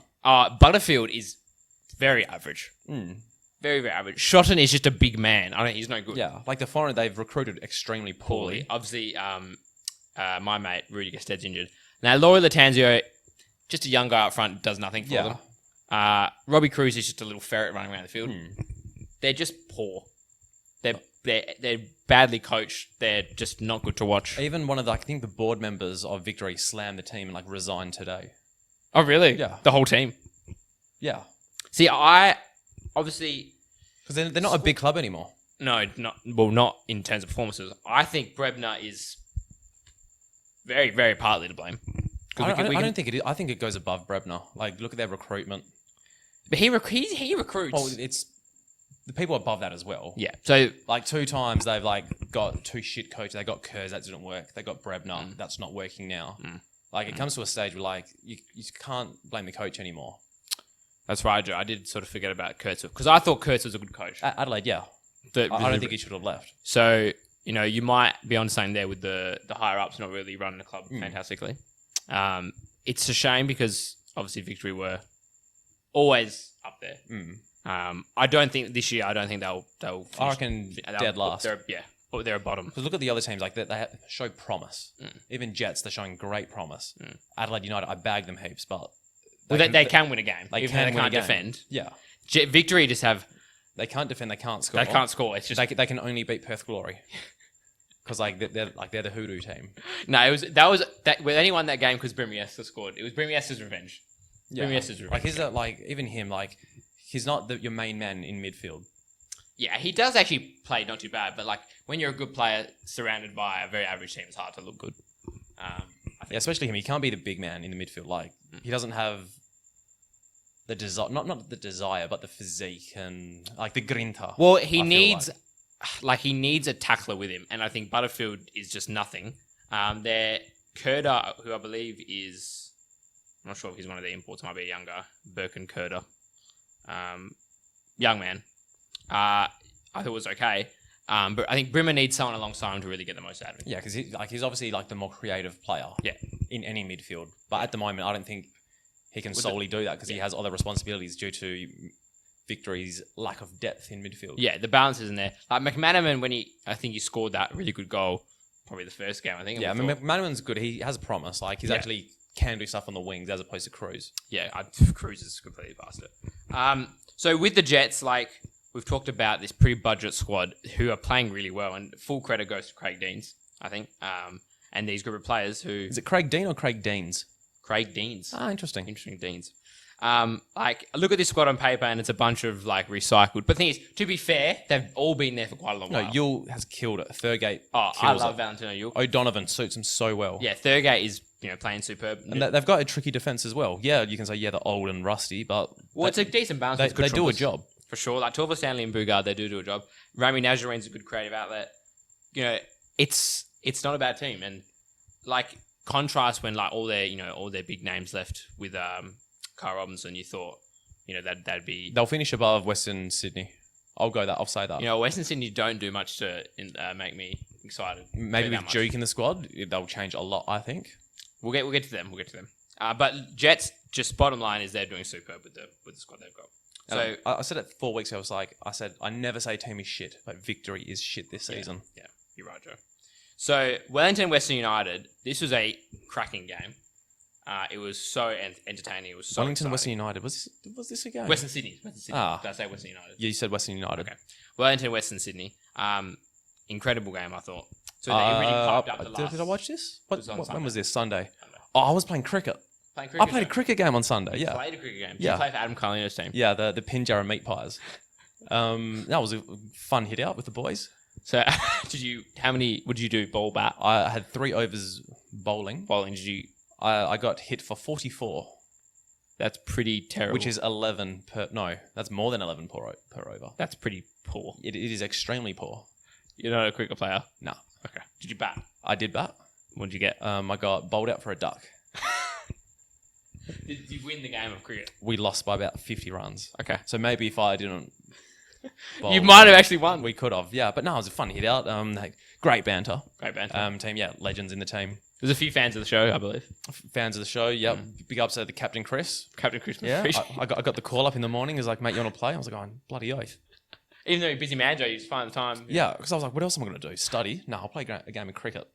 Butterfield is very average. Mm. Very, very average. Shotton is just a big man. He's no good. Yeah, the foreigner they've recruited extremely poorly. Obviously, my mate Rudy Gested's injured. Now, Laurie Latanzio, just a young guy up front, does nothing for them. Robbie Cruz is just a little ferret running around the field. They're just poor. They're badly coached. They're just not good to watch. Even one of I think the board members of Victory slammed the team and resigned today. Oh, really? Yeah. The whole team. Yeah, See, I obviously because they're not a big club anymore. no, not in terms of performances. I think Brebner is very, very partly to blame. I don't think it is. I think it goes above Brebner. Look at their recruitment. But he recruits. Oh, it's the people above that as well. Yeah. So 2 times they've got 2 shit coaches. They got Kurz, that didn't work. They got Brebner, that's not working now. It comes to a stage where you can't blame the coach anymore. that's right, Joe. I did sort of forget about Kurtz because I thought Kurtz was a good coach. Adelaide, yeah. I don't think he should have left. So you might be on the same there with the higher ups not really running the club fantastically. It's a shame because obviously Victory were always up there. I don't think this year. I don't think they'll. Finish, I reckon dead last. They're a bottom. Because look at the other teams, they show promise. Even Jets, they're showing great promise. Adelaide United, I bag them heaps, but they can win a game. They even though they can win a can't game. defend. Yeah, Victory just have. they can't defend. They can't score. They can't score. It's just They can only beat Perth Glory because they're the hoodoo team. no. It was that with anyone that game because Brimiesta scored. It was Brimiesta's revenge. Yeah, Brimiesta's revenge. Even him he's not your main man in midfield. Yeah, he does actually play not too bad, but when you're a good player surrounded by a very average team, it's hard to look good. Yeah, especially him. He can't be the big man in the midfield. He doesn't have the desire, not the desire, but the physique and the grinta. Well, he needs he needs a tackler with him, and I think Butterfield is just nothing. They're Kurda, who I believe is, I'm not sure if he's one of the imports, might be younger, Birkin Kurda. Young man. I thought it was okay. But I think Brimmer needs someone alongside him to really get the most out of him. Yeah, because he's obviously like the more creative player. Yeah. In any midfield, but at the moment, I don't think he can solely do that because he has other responsibilities due to Victory's lack of depth in midfield. Yeah, the balance isn't there. Like McManaman, I think he scored that really good goal, probably the first game, I think. Yeah, I mean, McManaman's good. He has promise. Like, he's actually can do stuff on the wings as opposed to Cruz. Yeah, Cruz is completely past it. So with the Jets, like, we've talked about this pre-budget squad who are playing really well, and full credit goes to Craig Deans, I think. And these group of players who... Is it Craig Dean or Craig Deans? Craig Deans. Ah, interesting. Interesting Deans. Like, look at this squad on paper and it's a bunch of, like, recycled. But the thing is, to be fair, they've all been there for quite a long while. No, Yule has killed it. Thurgate I love Valentino Yule. O'Donovan suits him so well. Yeah, Thurgate is, playing superb. And they've got a tricky defence as well. Yeah, you can say, they're old and rusty, but... Well, it's a decent balance. They do a job. For sure. Like, Torva Stanley and Bugard, they do a job. Rami Nazarine's a good creative outlet. It's not a bad team. And... like contrast when like all their big names left with Carl Robinson, you thought that'd be they'll finish above Western Sydney. I'll say that. Western Sydney don't do much to make me excited. Maybe with Duke in the squad, they'll change a lot. I think we'll get to them. But Jets, just bottom line is they're doing superb with the squad they've got. So I said it 4 weeks ago. I said I never say team is shit, but Victory is shit this season. Yeah, you're right, Joe. So, Wellington Western United, this was a cracking game. It was so entertaining. It was so Wellington exciting. Western United. Was this a game? Western Sydney. Ah. Did I say Western United? Yeah, you said Western United. Okay. Wellington Western Sydney. Incredible game, I thought. So, they really piped up the last... Did I watch this? When was this? Sunday? Sunday. Oh, I was playing cricket. I played a cricket game on Sunday, You played a cricket game. Did Yeah. you play for Adam Carlino's team? Yeah, the Pinjarra Meat Pies. That was a fun hit out with the boys. So, what did you do? Ball, bat? I had 3 overs bowling. Bowling, did you... I got hit for 44. That's pretty terrible. Which is 11 per... No, that's more than 11 per over. That's pretty poor. It is extremely poor. You're not a cricket player? No. Okay. Did you bat? I did bat. What did you get? I got bowled out for a duck. Did you win the game of cricket? We lost by about 50 runs. Okay. So maybe if I didn't... bowl, you might have actually won. We could have, yeah. But no, it was a fun hit out. Great banter. Great banter. Team, yeah, legends in the team. There's a few fans of the show, I believe. Fans of the show, yep. Big ups to the Captain Chris. Captain Chris. Yeah, I got the call up in the morning. He was like, mate, you want to play? I was like, oh, bloody oath. Even though you're a busy man, Joe, you just find the time. Yeah, because I was like, what else am I going to do? Study? No, I'll play a game of cricket.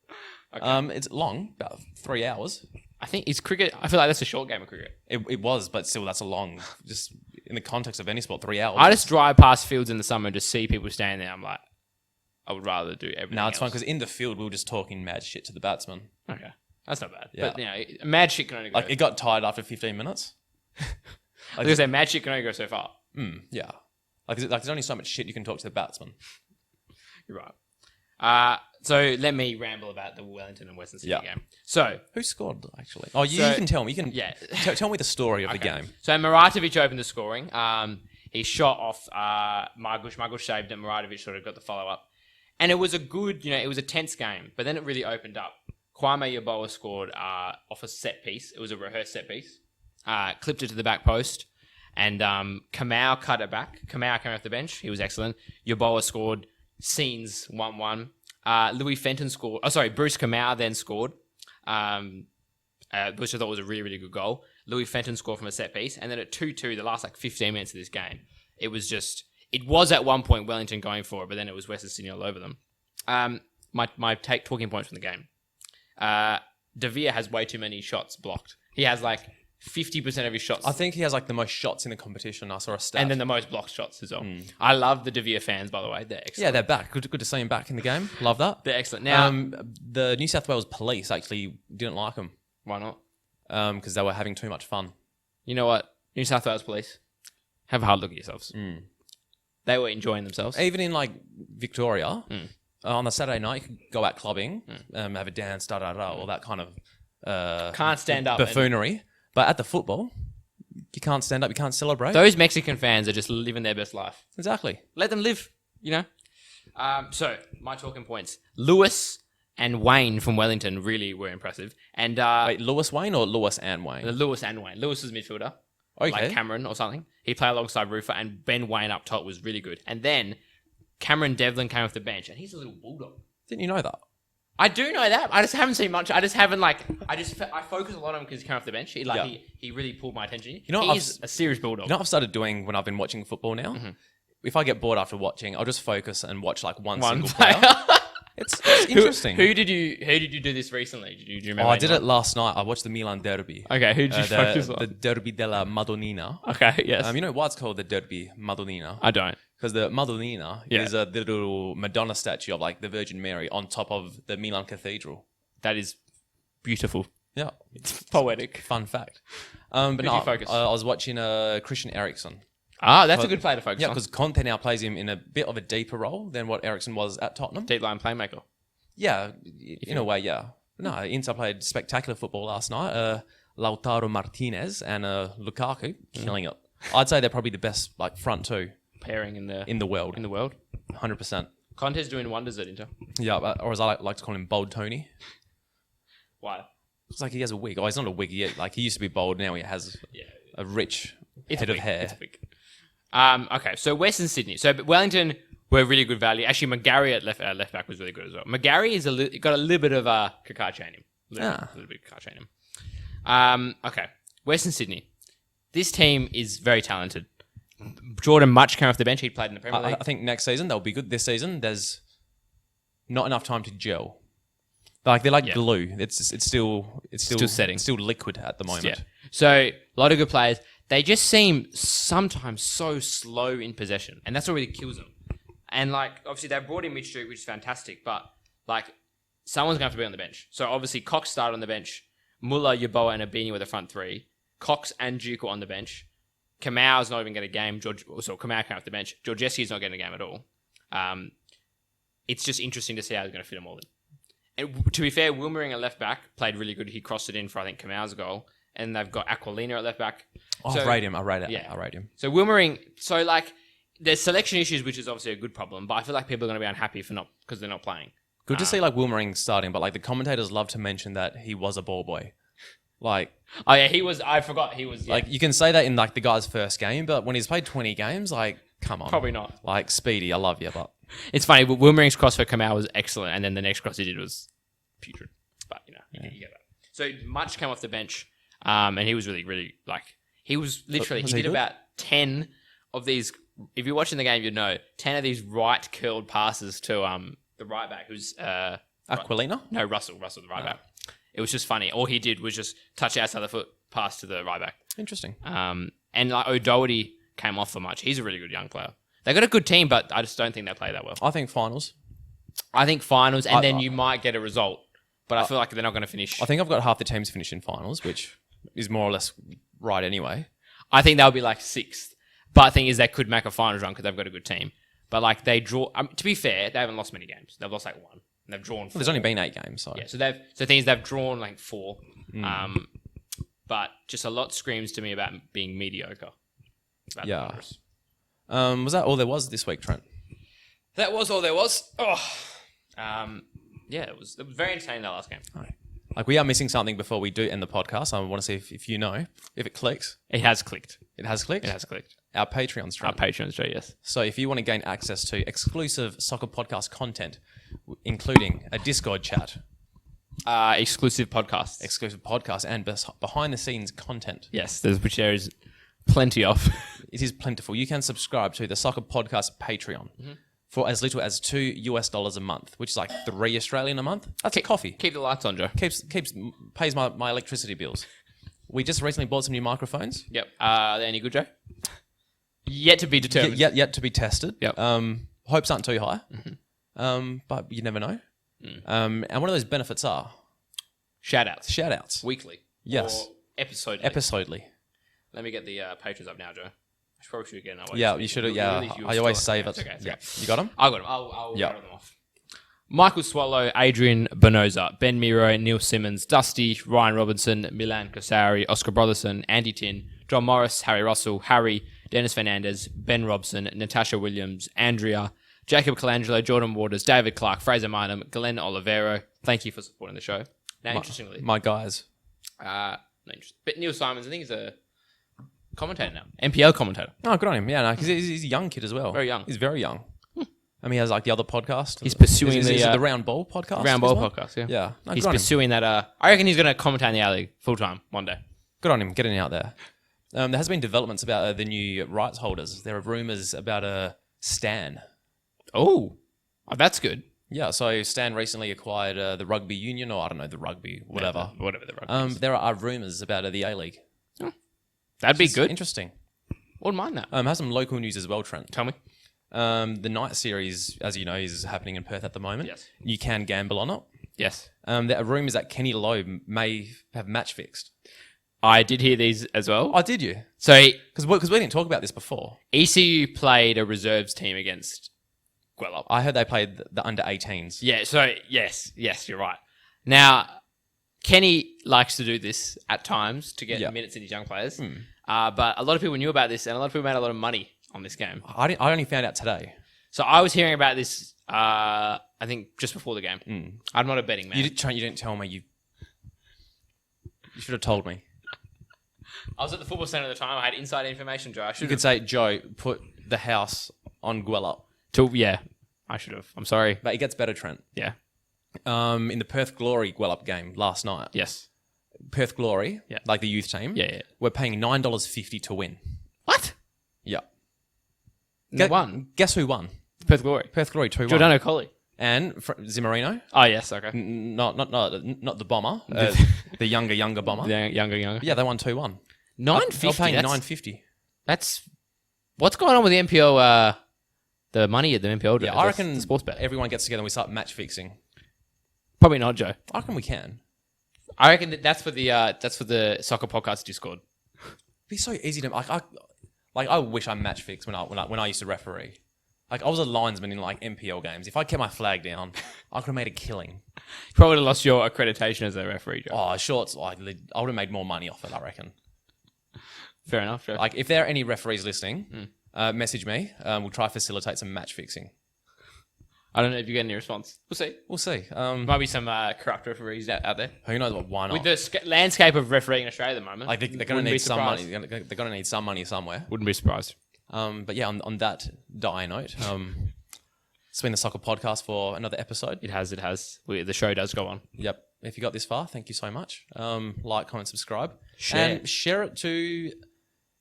Okay. It's long, about 3 hours. I think it's cricket. I feel like that's a short game of cricket. It was, but still, that's a long. Just in the context of any sport, 3 hours. I just drive past fields in the summer and just see people standing there. I'm like, I would rather do everything. No, it's fine because in the field we were just talking mad shit to the batsman. Okay, that's not bad. Yeah. But mad shit can only go. Like it got tired after 15 minutes. I was gonna say mad shit can only go so far. Yeah. Like there's only so much shit you can talk to the batsman. You're right. So let me ramble about the Wellington and Western Sydney game. So who scored actually? Oh, you can tell me. You can tell me the story of the game. So Maratovic opened the scoring. He shot off Margush saved it. Maratovic sort of got the follow up, and it was a good. It was a tense game, but then it really opened up. Kwame Yeboah scored off a set piece. It was a rehearsed set piece. Clipped it to the back post. And Kamau cut it back. Kamau came off the bench. He was excellent. Yeboah scored. Scenes 1-1. Louis Fenton scored. Bruce Kamau then scored, which I thought was a really, really good goal. Louis Fenton scored from a set piece. And then at 2-2, the last 15 minutes of this game, it was at one point Wellington going for it, but then it was Western Sydney all over them. My talking points from the game. De Vere has way too many shots blocked. He has 50% of his shots. I think he has the most shots in the competition. I saw a stat. And then the most blocked shots as well. I love the De Vere fans, by the way. They're excellent. Yeah, they're back. Good to see him back in the game. Love that. They're excellent. Now, the New South Wales police actually didn't like him. Why not? Because they were having too much fun. You know what? New South Wales police, have a hard look at yourselves. They were enjoying themselves. Even in Victoria, on a Saturday night, you could go out clubbing, have a dance, all that kind of can't stand up buffoonery. But at the football, you can't stand up, you can't celebrate. Those Mexican fans are just living their best life. Exactly. Let them live, So, my talking points. Lewis and Wayne from Wellington really were impressive. And Wait, Lewis Wayne or Lewis and Wayne? Lewis and Wayne. Lewis was midfielder. Okay. Like Cameron or something. He played alongside Rufer, and Ben Wayne up top was really good. And then Cameron Devlin came off the bench, and he's a little bulldog. Didn't you know that? I do know that. I just haven't seen much. I just haven't I focus a lot on him because he came off the bench. He really pulled my attention. You know, he's a serious bulldog. You know what I've started doing when I've been watching football now? Mm-hmm. If I get bored after watching, I'll just focus and watch like one single player. It's interesting. Who did you do this recently? Do you remember? I did it last night. I watched the Milan derby. Okay, who did you focus on? The Derby della Madonnina. Okay, yes. You know why it's called the Derby Madonnina? I don't. Because the Madonnina is a little Madonna statue of like the Virgin Mary on top of the Milan Cathedral. That is beautiful. Yeah, it's poetic. Fun fact. But Who did you focus? I was watching Christian Eriksen. Ah, that's a good player to focus Yeah, on. because Conte now plays him in a bit of a deeper role than what Eriksen was at Tottenham. Deep line playmaker. Yeah, in a way, yeah. No, Inter played spectacular football last night. Lautaro Martinez and Lukaku killing it. I'd say they're probably the best like front two pairing in the world. In the world, 100%. Conte's doing wonders at Inter. Yeah, or as I like to call him, Bold Tony. Why? It's like he has a wig. Oh, he's not a wig yet. Like he used to be bald. Now he has a rich head of hair. It's a wig. Okay, so Western Sydney. So Wellington were really good value. Actually, McGarry at left back was really good as well. McGarry is got a little bit of Kakacha in him. A little bit of Kakacha in him. Okay, Western Sydney. This team is very talented. Jordan Much came off the bench. He played in the Premier League. I think next season they'll be good. This season there's not enough time to gel. Like they're like glue. It's still setting. It's still liquid at the moment. Yeah. So a lot of good players. They just seem sometimes so slow in possession, and that's what really kills them. And like obviously they brought in Mitch Duke, which is fantastic, but like someone's going to have to be on the bench. So obviously Cox started on the bench. Muller, Yeboah, and Abini were the front three. Cox and Duke were on the bench. Kamau's not even getting a game. Kamau came off the bench. Georgescu's not getting a game at all. It's just interesting to see how he's going to fit them all in. And to be fair, Wilmering at left back played really good. He crossed it in for, I think, Kamau's goal. And they've got Aquilina at left back. I rate him. I rate him. So Wilmering, there's selection issues, which is obviously a good problem, but I feel like people are going to be unhappy because they're not playing. Good to see like Wilmering starting, but like the commentators love to mention that he was a ball boy. Like, oh yeah, he was. I forgot he was. Yeah. Like you can say that in like the guy's first game, but when he's played 20 games, like, come on, probably not. Like Speedy, I love you, but it's funny. Wilmering's cross for Kamau was excellent, and then the next cross he did was putrid. But you get that. So Much came off the bench, and he was really he was literally he did about 10 of these. If you're watching the game, you'd know 10 of these right curled passes to the right back who's Aquilina. No, Russell, the right back. It was just funny. All he did was just touch outside the foot, pass to the right back. Interesting. And like O'Doherty came off for Much. He's a really good young player. They got a good team, but I just don't think they play that well. I think finals, and then you might get a result. But I feel like they're not going to finish. I think I've got half the teams finish in finals, which is more or less right anyway. I think they'll be like 6th. But the thing is, they could make a finals run because they've got a good team. But like they draw. To be fair, they haven't lost many games. They've lost like 1. And they've drawn 4. Well, there's only been 8 games, so yeah. So the thing is, they've drawn like 4. But just a lot screams to me about being mediocre. Was that all there was this week, Trent? That was all there was. It was very entertaining that last game. Right. Like we are missing something before we do end the podcast. I want to see if you know if it clicks. It has clicked. It has clicked. It has clicked. Our Patreon's Trent. Our Patreon's Trent, yes. So if you want to gain access to exclusive Sokkah Podcast content, including a Discord chat, exclusive podcasts, and behind the scenes content. Yes, which there is plenty of. It is plentiful. You can subscribe to the Sokkah Podcast Patreon for as little as $2 a month, which is like $3 Australian a month. That's a coffee. Keep the lights on, Joe. Pays my electricity bills. We just recently bought some new microphones. Yep. Are they any good, Joe? Yet to be determined. Yet to be tested. Yep. Hopes aren't too high. But you never know. And one of those benefits are shout-outs. Weekly. Yes. Or episodely. Let me get the patrons up now, Joe. I probably should get another. Yeah, you should. Yeah, I always save it. Okay. Yeah. You got them? I got them. I'll rattle them off. Michael Swallow, Adrian Bonoza, Ben Miro, Neil Simmons, Dusty, Ryan Robinson, Milan Kosari, Oscar Brotherson, Andy Tin, John Morris, Harry Russell, Harry, Dennis Fernandez, Ben Robson, Natasha Williams, Andrea, Jacob Colangelo, Jordan Waters, David Clark, Fraser Minham, Glenn Olivero, thank you for supporting the show. Now, interestingly, my guys. no interest. But Neil Simons, I think, is a commentator now, NPL commentator. Oh, good on him. Yeah, no, because he's a young kid as well. Very young. He's very young. I mean, he has like the other podcast. He's pursuing is the Round Ball podcast. Round Ball podcast. Yeah, Yeah. No, he's good on him. pursuing that. I reckon he's going to commentate in the A-League full time one day. Good on him, getting out there. There has been developments about the new rights holders. There are rumours about a Stan. Oh, that's good. Yeah, so Stan recently acquired the rugby union, or I don't know, the rugby, whatever. Whatever the rugby is. There are rumours about the A-League. That'd be good. Interesting. Wouldn't mind that. Has some local news as well, Trent. Tell me. The night series, as you know, is happening in Perth at the moment. Yes. You can gamble on it. Yes. There are rumours that Kenny Lowe may have match fixed. I did hear these as well. Oh, did you? So Because we didn't talk about this before. ECU played a reserves team against Guelph. I heard they played the under-18s. Yeah, so yes, you're right. Now, Kenny likes to do this at times to get minutes in his young players. But a lot of people knew about this, and a lot of people made a lot of money on this game. I only found out today. So I was hearing about this, I think, just before the game. I'm not a betting man. You didn't tell me. You should have told me. I was at the football centre at the time. I had inside information, Joe. You could say, Joe, put the house on Guelph. Yeah, I should have. I'm sorry. But it gets better, Trent. Yeah. In the Perth Glory Guelph game last night. Yes. Perth Glory, like the youth team. Yeah. We're paying $9.50 to win. What? Yeah. Who won? Guess who won? Perth Glory. Perth Glory 2-1. Giordano Colli. And Zimmerino. Oh, yes, okay. Not the bomber. The younger bomber. The younger. Yeah, they won 2-1. $9.50. They're paying $9.50. That's what's going on with the NPL. The money at the NPL. Yeah, I reckon the sports bet. everyone gets together and we start match fixing. Probably not, Joe. I reckon we can. I reckon that's for the Sokkah Podcast Discord. It'd be so easy to I wish I match fixed when I used to referee. Like I was a linesman in like NPL games. If I kept my flag down, I could have made a killing. You probably would have lost your accreditation as a referee, Joe. Oh, shorts! I would have made more money off it. I reckon. Fair enough, Joe. Like if there are any referees listening, message me. We'll try to facilitate some match fixing. I don't know if you get any response. We'll see. Might be some corrupt referees out there. Who knows? Why not? With the landscape of refereeing in Australia at the moment, like they're going to need some money. They're going to need some money somewhere. Wouldn't be surprised. But yeah, on that dire note, it's been the Sokkah Podcast for another episode. It has. The show does go on. Yep. If you got this far, thank you so much. Like, comment, subscribe. Share. And share it to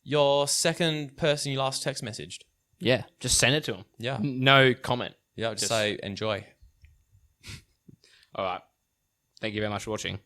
your second person you last text messaged. Yeah. Just send it to them. Yeah. No comment. Yeah, just say enjoy. All right. Thank you very much for watching.